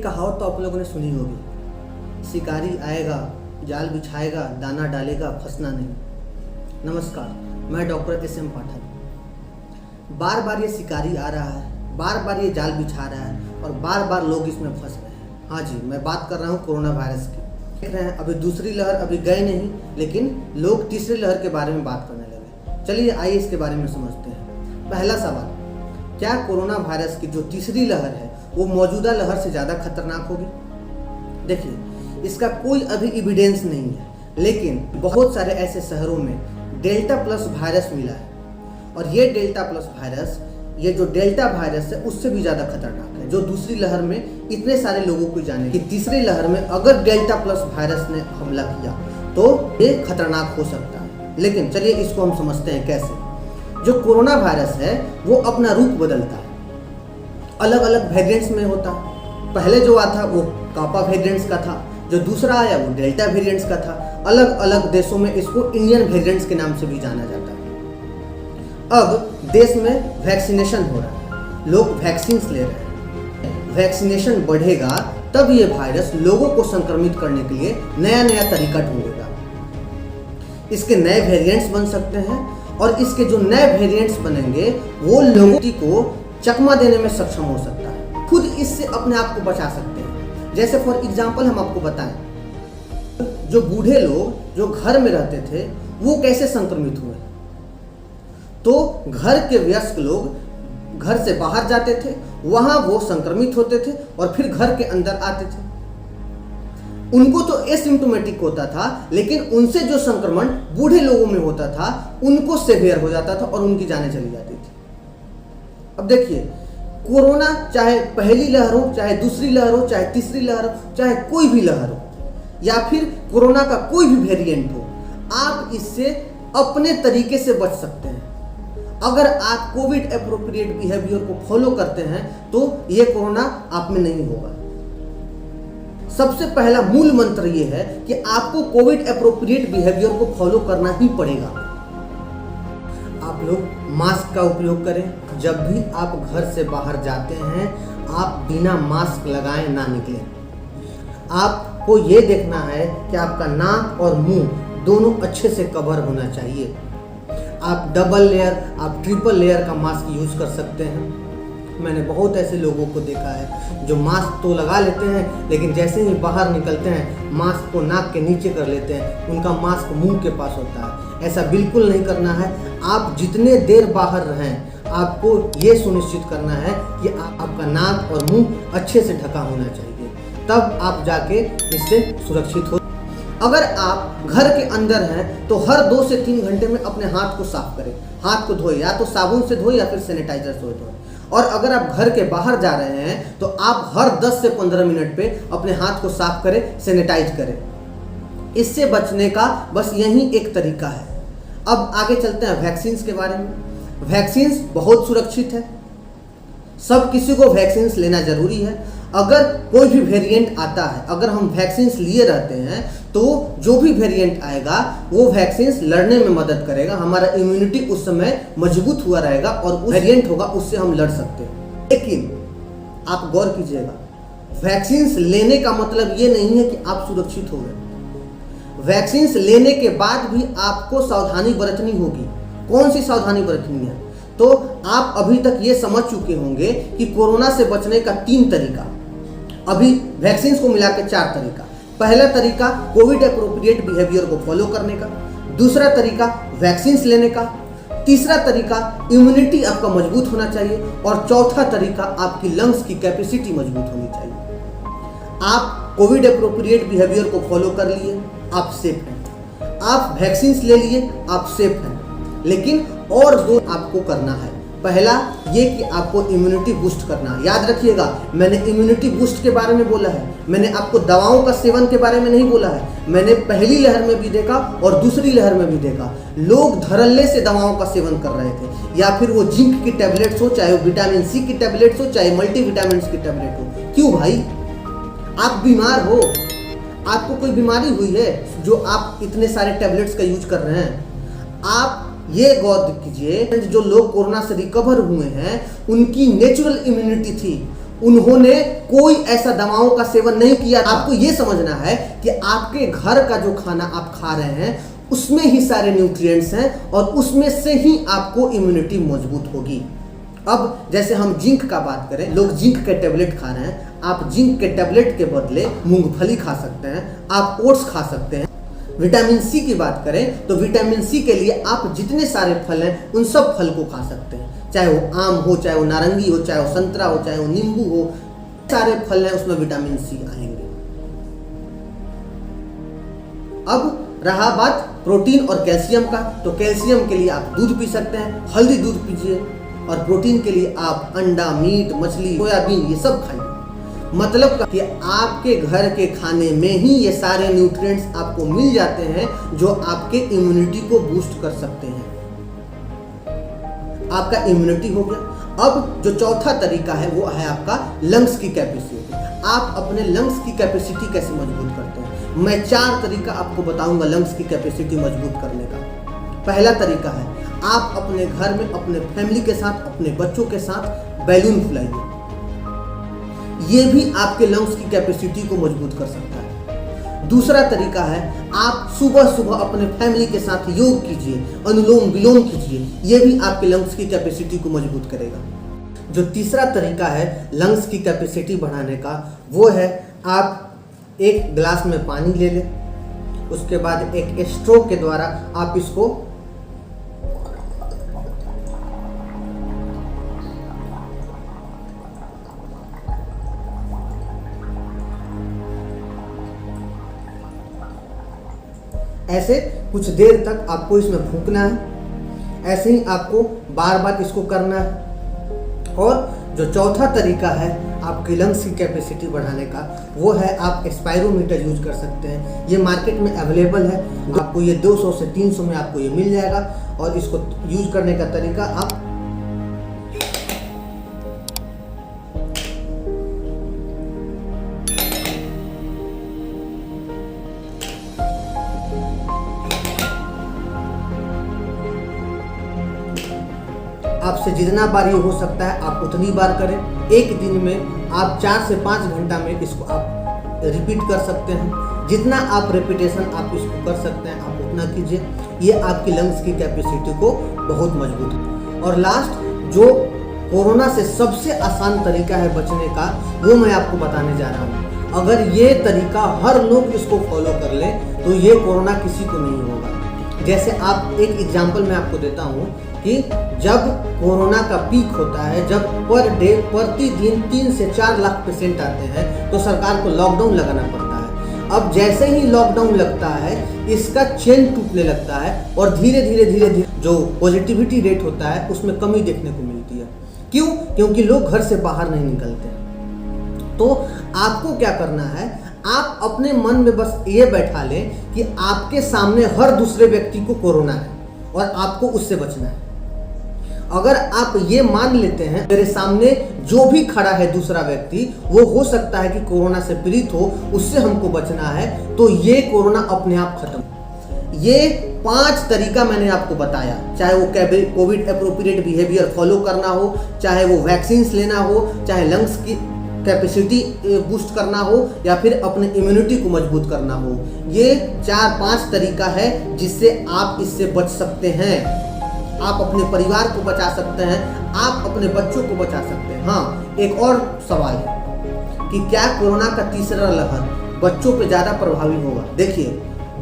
एक कहावत तो आप लोगों ने सुनी होगी, शिकारी आएगा जाल बिछाएगा दाना डालेगा फंसना नहीं। नमस्कार, मैं डॉक्टर एस एम पाठक। बार बार ये शिकारी आ रहा है, बार बार ये जाल बिछा रहा है और बार बार लोग इसमें फंस रहे हैं। हाँ जी, मैं बात कर रहा हूँ कोरोना वायरस की। देख रहे हैं अभी दूसरी लहर अभी गई नहीं, लेकिन लोग तीसरी लहर के बारे में बात करने लगे। चलिए आइए इसके बारे में समझते हैं। पहला सवाल, क्या कोरोना वायरस की जो तीसरी लहर है वो मौजूदा लहर से ज़्यादा खतरनाक होगी? देखिए, इसका कोई अभी एविडेंस नहीं है, लेकिन बहुत सारे ऐसे शहरों में डेल्टा प्लस वायरस मिला है और ये डेल्टा प्लस वायरस, ये जो डेल्टा वायरस है उससे भी ज़्यादा खतरनाक है, जो दूसरी लहर में इतने सारे लोगों को जाने कि तीसरी लहर में अगर डेल्टा प्लस वायरस ने हमला किया तो ये खतरनाक हो सकता है। लेकिन चलिए इसको हम समझते हैं कैसे। जो कोरोना वायरस है वो अपना रूप बदलता है, अलग अलग वेरिएंट्स में होता है। पहले जो आया था वो कापा वेरिएंट्स का था, जो दूसरा आया वो डेल्टा वेरिएंट्स का था। अलग अलग देशों में इसको इंडियन वेरिएंट्स के नाम से भी जाना जाता है। अब देश में वैक्सीनेशन हो रहा है, लोग वैक्सीन ले रहे हैं। वैक्सीनेशन बढ़ेगा तब ये वायरस लोगों को संक्रमित करने के लिए नया नया तरीका ढूंढेगा। इसके नए वेरिएंट्स बन सकते हैं और इसके जो नए वेरिएंट्स बनेंगे वो लोगों को चकमा देने में सक्षम हो सकता है, खुद इससे अपने आप को बचा सकते हैं। जैसे फॉर एग्जांपल हम आपको बताएं, जो बूढ़े लोग जो घर में रहते थे वो कैसे संक्रमित हुए। तो घर के वयस्क लोग घर से बाहर जाते थे, वहां वो संक्रमित होते थे और फिर घर के अंदर आते थे। उनको तो एसिम्प्टोमेटिक होता था, लेकिन उनसे जो संक्रमण बूढ़े लोगों में होता था उनको सीवियर हो जाता था और उनकी जानें चली जाती थी। अब देखिए, कोरोना चाहे पहली लहर हो, चाहे दूसरी लहर हो, चाहे तीसरी लहर हो, चाहे कोई भी लहर हो, या फिर कोरोना का कोई भी वेरिएंट हो, आप इससे अपने तरीके से बच सकते हैं। अगर आप कोविड एप्रोप्रिएट बिहेवियर को फॉलो करते हैं तो ये कोरोना आप में नहीं होगा। सबसे पहला मूल मंत्र ये है कि आपको कोविड एप्रोप्रिएट बिहेवियर को फॉलो करना ही पड़ेगा। आप लोग मास्क का उपयोग करें। जब भी आप घर से बाहर जाते हैं आप बिना मास्क लगाए ना निकलें। आपको ये देखना है कि आपका नाक और मुंह दोनों अच्छे से कवर होना चाहिए। आप डबल लेयर, आप ट्रिपल लेयर का मास्क यूज कर सकते हैं। मैंने बहुत ऐसे लोगों को देखा है जो मास्क तो लगा लेते हैं, लेकिन जैसे ही बाहर निकलते हैं मास्क को नाक के नीचे कर लेते हैं, उनका मास्क मुंह के पास होता है। ऐसा बिल्कुल नहीं करना है। आप जितने देर बाहर रहें आपको ये सुनिश्चित करना है कि आपका नाक और मुंह अच्छे से ढका होना चाहिए, तब आप जाके इससे सुरक्षित हो। अगर आप घर के अंदर हैं तो हर 2 से 3 घंटे में अपने हाथ को साफ करें। हाथ को धोए, या तो साबुन से धोए या फिर सैनिटाइजर से धोए। और अगर आप घर के बाहर जा रहे हैं तो आप हर 10 से 15 मिनट पे अपने हाथ को साफ करें, सैनिटाइज करें। इससे बचने का बस यही एक तरीका है। अब आगे चलते हैं वैक्सीन के बारे में। वैक्सीन बहुत सुरक्षित है, सब किसी को वैक्सीन लेना जरूरी है। अगर कोई भी वेरिएंट आता है, अगर हम वैक्सीन लिए रहते हैं तो जो भी वेरिएंट आएगा वो वैक्सीन लड़ने में मदद करेगा। हमारा इम्यूनिटी उस समय मजबूत हुआ रहेगा और उस वेरिएंट होगा उससे हम लड़ सकते हैं। लेकिन आप गौर कीजिएगा, वैक्सीन लेने का मतलब ये नहीं है कि आप सुरक्षित हो गए। वैक्सीन लेने के बाद भी आपको सावधानी बरतनी होगी। कौन सी सावधानी बरतनी है? तो आप अभी तक ये समझ चुके होंगे कि कोरोना से बचने का 3 तरीका, अभी वैक्सीन को मिला के 4 तरीका। पहला तरीका कोविड एप्रोप्रिएट बिहेवियर को फॉलो करने का, दूसरा तरीका वैक्सीन लेने का, तीसरा तरीका इम्यूनिटी आपका मजबूत होना चाहिए और चौथा तरीका आपकी लंग्स की कैपेसिटी मजबूत होनी चाहिए। आप कोविड एप्रोप्रिएट बिहेवियर को फॉलो कर लिए, आप सेफ हैं। आप वैक्सीन ले लिए, आप सेफ हैं। लेकिन और 2 आपको करना है। पहला ये कि आपको इम्यूनिटी बूस्ट करना है। याद रखिएगा, मैंने इम्यूनिटी बूस्ट के बारे में बोला है, मैंने आपको दवाओं का सेवन के बारे में नहीं बोला है। मैंने पहली लहर में भी देखा और दूसरी लहर में भी देखा, लोग धड़ल्ले से दवाओं का सेवन कर रहे थे, या फिर वो जिंक की टैबलेट्स हो, चाहे वो विटामिन सी की टैबलेट्स हो, चाहे मल्टीविटामिन की टैबलेट हो। क्यों भाई? आप बीमार हो, आपको कोई बीमारी हुई है जो आप इतने सारे टैबलेट्स का यूज कर रहे हैं? आप ये गौर कीजिए, जो लोग कोरोना से रिकवर हुए हैं उनकी नेचुरल इम्यूनिटी थी, उन्होंने कोई ऐसा दवाओं का सेवन नहीं किया। आपको यह समझना है कि आपके घर का जो खाना आप खा रहे हैं उसमें ही सारे न्यूट्रिएंट्स हैं और उसमें से ही आपको इम्यूनिटी मजबूत होगी। अब जैसे हम जिंक का बात करें, लोग जिंक के टेबलेट खा रहे हैं, आप जिंक के टेबलेट के बदले मूंगफली खा सकते हैं, आप ओट्स खा सकते हैं। विटामिन सी की बात करें तो विटामिन सी के लिए आप जितने सारे फल हैं उन सब फल को खा सकते हैं, चाहे वो आम हो, चाहे वो नारंगी हो, चाहे वो संतरा हो, चाहे वो नींबू हो, सारे फल हैं उसमें विटामिन सी आएंगे। अब रहा बात प्रोटीन और कैल्शियम का, तो कैल्शियम के लिए आप दूध पी सकते हैं, हेल्दी दूध पीजिए, और प्रोटीन के लिए आप अंडा, मीट, मछली, सोयाबीन ये सब खाइए। मतलब कि आपके घर के खाने में ही ये सारे न्यूट्रिएंट्स आपको मिल जाते हैं जो आपके इम्यूनिटी को बूस्ट कर सकते हैं। आपका इम्यूनिटी हो गया। अब जो चौथा तरीका है वो है आपका लंग्स की कैपेसिटी। आप अपने लंग्स की कैपेसिटी कैसे मजबूत करते हैं? मैं 4 तरीका आपको बताऊंगा लंग्स की कैपेसिटी मजबूत करने का। पहला तरीका है, आप अपने घर में अपने फैमिली के साथ, अपने बच्चों के साथ बैलून फुलाइए। ये भी आपके लंग्स की कैपेसिटी को मजबूत कर सकता है। दूसरा तरीका है, आप सुबह सुबह अपने फैमिली के साथ योग कीजिए, अनुलोम विलोम कीजिए, ये भी आपके लंग्स की कैपेसिटी को मजबूत करेगा। जो तीसरा तरीका है लंग्स की कैपेसिटी बढ़ाने का, वो है आप एक ग्लास में पानी ले लें, उसके बाद एक स्ट्रोक के द्वारा आप इसको ऐसे कुछ देर तक आपको इसमें फूंकना है। ऐसे ही आपको बार बार इसको करना है। और जो चौथा तरीका है आपके लंग्स की कैपेसिटी बढ़ाने का, वो है आप स्पायरोमीटर यूज कर सकते हैं। ये मार्केट में अवेलेबल है, आपको ये 200 से 300 में आपको ये मिल जाएगा। और इसको यूज करने का तरीका, आप आपसे जितना बार ये हो सकता है आप उतनी बार करें। एक दिन में आप 4 से 5 घंटा में इसको आप रिपीट कर सकते हैं। जितना आप रेपिटेशन आप इसको कर सकते हैं आप उतना कीजिए। ये आपकी लंग्स की कैपेसिटी को बहुत मजबूत है। और लास्ट, जो कोरोना से सबसे आसान तरीका है बचने का, वो मैं आपको बताने जा रहा हूँ। अगर ये तरीका हर लोग इसको फॉलो कर लें तो ये कोरोना किसी को नहीं होगा। जैसे आप एक एग्जाम्पल मैं आपको देता हूँ कि जब कोरोना का पीक होता है, जब पर डे प्रतिदिन 3 से 4 लाख पेशेंट आते हैं, तो सरकार को लॉकडाउन लगाना पड़ता है। अब जैसे ही लॉकडाउन लगता है, इसका चेन टूटने लगता है और धीरे धीरे जो पॉजिटिविटी रेट होता है उसमें कमी देखने को मिलती है। क्यों? क्योंकि लोग घर से बाहर नहीं निकलते। तो आपको क्या करना है, आप अपने मन में बस ये बैठा लें कि आपके सामने हर दूसरे व्यक्ति को कोरोना है और आपको उससे बचना है। अगर आप ये मान लेते हैं मेरे सामने जो भी खड़ा है दूसरा व्यक्ति, वो हो सकता है कि कोरोना से पीड़ित हो, उससे हमको बचना है, तो ये कोरोना अपने आप खत्म। ये 5 तरीका मैंने आपको बताया, चाहे वो कोविड एप्रोप्रिएट बिहेवियर फॉलो करना हो, चाहे वो वैक्सीन लेना हो, चाहे लंग्स की कैपेसिटी बूस्ट करना हो, या फिर अपने इम्यूनिटी को मजबूत करना हो। ये 4-5 तरीका है जिससे आप इससे बच सकते हैं। आप अपने परिवार को बचा सकते हैं, आप अपने बच्चों को बचा सकते हैं। हाँ, एक और सवाल है कि क्या कोरोना का तीसरा लहर बच्चों पे ज़्यादा प्रभावी होगा? देखिए,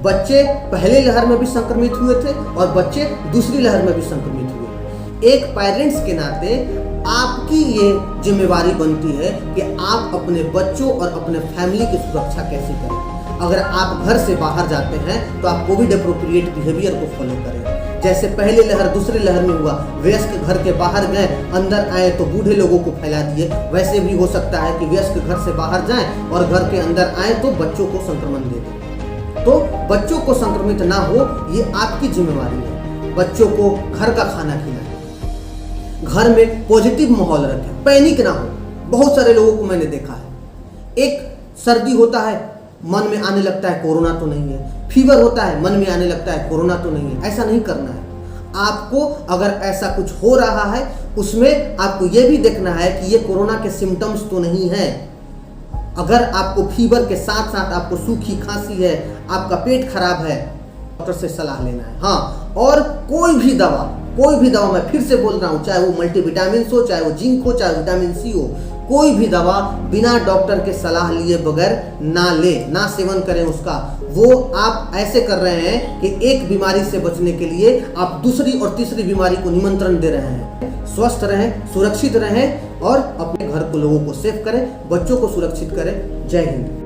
बच्चे पहले लहर में भी संक्रमित हुए थे और बच्चे दूसरी लहर में भी संक्रमित हुए। एक पेरेंट्स के नाते आपकी ये जिम्मेवारी बनती है कि आप अपने बच्चों और अपने फैमिली की सुरक्षा कैसे करें। अगर आप घर से बाहर जाते हैं तो आप कोविड एप्रोप्रिएट बिहेवियर को फॉलो करें। जैसे पहले लहर दूसरे लहर में हुआ, वयस्क घर के बाहर गए, अंदर आए तो बूढ़े लोगों को फैला दिए, वैसे भी हो सकता है कि वयस्क घर से बाहर जाएं और घर के अंदर आए तो बच्चों को संक्रमण दे दें। तो बच्चों को संक्रमित ना हो, ये आपकी जिम्मेवारी है। बच्चों को घर का खाना खिलाएं, घर में पॉजिटिव माहौल रखें, पैनिक ना हो। बहुत सारे लोगों को मैंने देखा है, एक सर्दी होता है मन में आने लगता है कोरोना तो नहीं है, फीवर होता है मन में आने लगता है कोरोना तो नहीं है। ऐसा नहीं करना है। आपको अगर ऐसा कुछ हो रहा है उसमें आपको ये भी देखना है कि ये कोरोना के सिम्टम्स तो नहीं है। अगर आपको फीवर के साथ साथ आपको सूखी खांसी है, आपका पेट खराब है, डॉक्टर से सलाह लेना है। हाँ, और कोई भी दवा मैं फिर से बोल रहा हूँ, चाहे वो मल्टीविटामिन हो, चाहे वो जिंक हो, चाहे विटामिन सी हो, कोई भी दवा बिना डॉक्टर के सलाह लिए बगैर ना ले, ना सेवन करें उसका। वो आप ऐसे कर रहे हैं कि एक बीमारी से बचने के लिए आप दूसरी और तीसरी बीमारी को निमंत्रण दे रहे हैं। स्वस्थ रहें, सुरक्षित रहें और अपने घर को, लोगों को सेफ करें, बच्चों को सुरक्षित करें। जय हिंद।